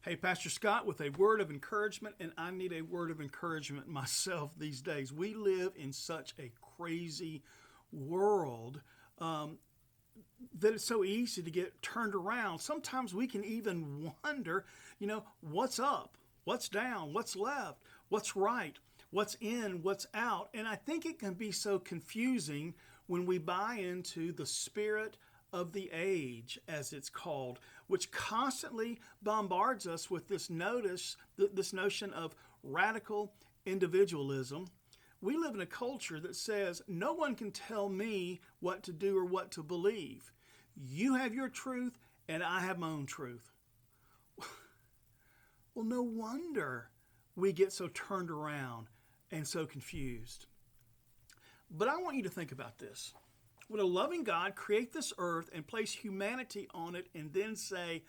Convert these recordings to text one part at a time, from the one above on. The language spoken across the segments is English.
Hey, Pastor Scott, with a word of encouragement, and I need a word of encouragement myself these days. We live in such a crazy world that it's so easy to get turned around. Sometimes we can even wonder, what's up, what's down, what's left, what's right, what's in, what's out. And I think it can be so confusing when we buy into the spirit of the age, as it's called, which constantly bombards us with this notion of radical individualism. We live in a culture that says no one can tell me what to do or what to believe. You have your truth and I have my own truth. Well, no wonder we get so turned around and so confused. But I want you to think about this. Would a loving God create this earth and place humanity on it and then say,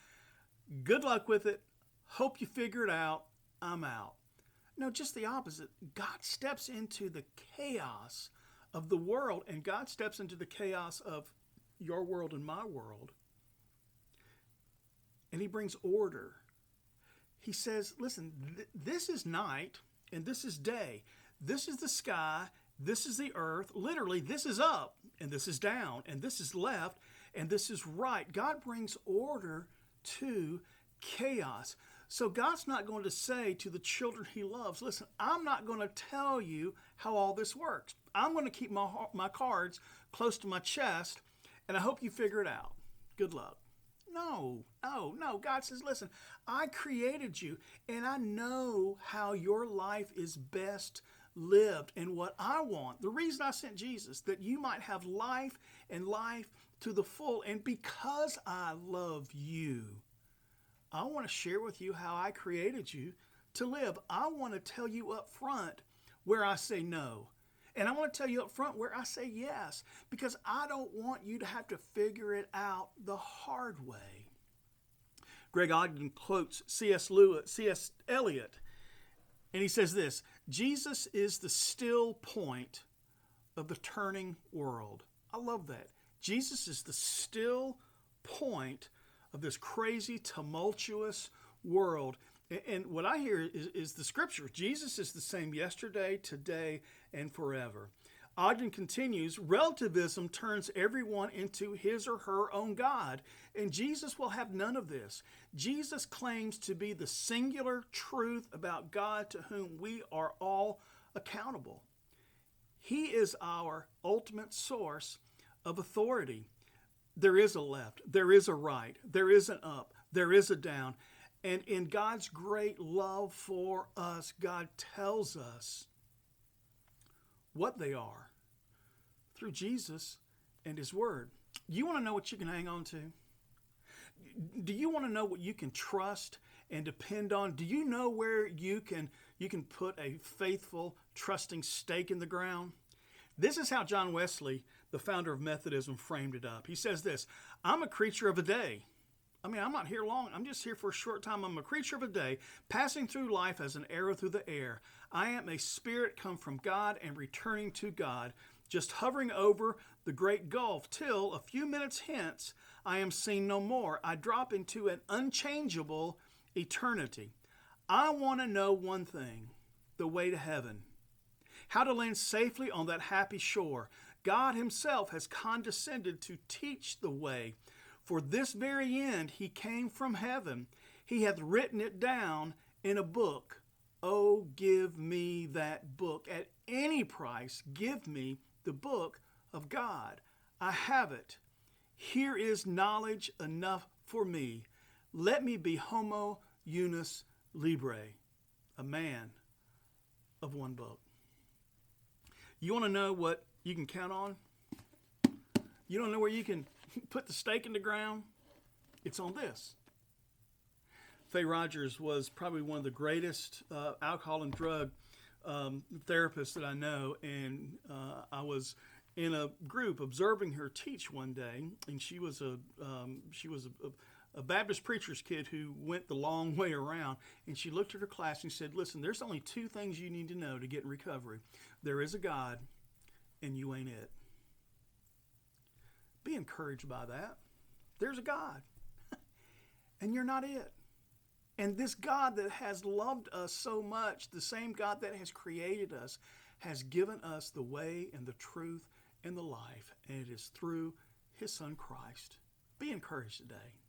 good luck with it, hope you figure it out, I'm out? No, just the opposite. God steps into the chaos of the world, and God steps into the chaos of your world and my world, and he brings order. He says, listen, this is night and this is day. This is the sky, this is the earth. Literally, this is up and this is down and this is left and this is right. God brings order to chaos. So God's not going to say to the children he loves, listen, I'm not going to tell you how all this works. I'm going to keep my cards close to my chest, and I hope you figure it out. Good luck. No. God says, listen, I created you, and I know how your life is best lived and what I want. The reason I sent Jesus, that you might have life and life to the full. And because I love you, I want to share with you how I created you to live. I want to tell you up front where I say no. And I want to tell you up front where I say yes, because I don't want you to have to figure it out the hard way. Greg Ogden quotes C.S. Eliot, and he says this: Jesus is the still point of the turning world. I love that. Jesus is the still point of this crazy, tumultuous world. And what I hear is the scripture. Jesus is the same yesterday, today, and forever. Ogden continues, relativism turns everyone into his or her own God, and Jesus will have none of this. Jesus claims to be the singular truth about God to whom we are all accountable. He is our ultimate source of authority. There is a left, there is a right, there is an up, there is a down. And in God's great love for us, God tells us what they are through Jesus and his word. You want to know what you can hang on to? Do you want to know what you can trust and depend on? Do you know where you can put a faithful, trusting stake in the ground? This is how John Wesley, the founder of Methodism, framed it up. He says this: I'm a creature of a day. I'm not here long. I'm just here for a short time. I'm a creature of a day, passing through life as an arrow through the air. I am a spirit come from God and returning to God, just hovering over the great gulf till, a few minutes hence, I am seen no more. I drop into an unchangeable eternity. I want to know one thing: the way to heaven. How to land safely on that happy shore. God himself has condescended to teach the way. For this very end he came from heaven. He hath written it down in a book. Oh, give me that book. At any price, give me the book of God. I have it. Here is knowledge enough for me. Let me be homo unus libre, a man of one book. You want to know what you can count on? You don't know where you can put the stake in the ground? It's on this. Faye Rogers was probably one of the greatest alcohol and drug therapists that I know, and I was in a group observing her teach one day, and she was a Baptist preacher's kid who went the long way around, and she looked at her class and said, listen, there's only two things you need to know to get in recovery. There is a God, and you ain't it. Be encouraged by that. There's a God, and you're not it. And this God that has loved us so much, the same God that has created us, has given us the way and the truth and the life. And it is through his Son Christ. Be encouraged today.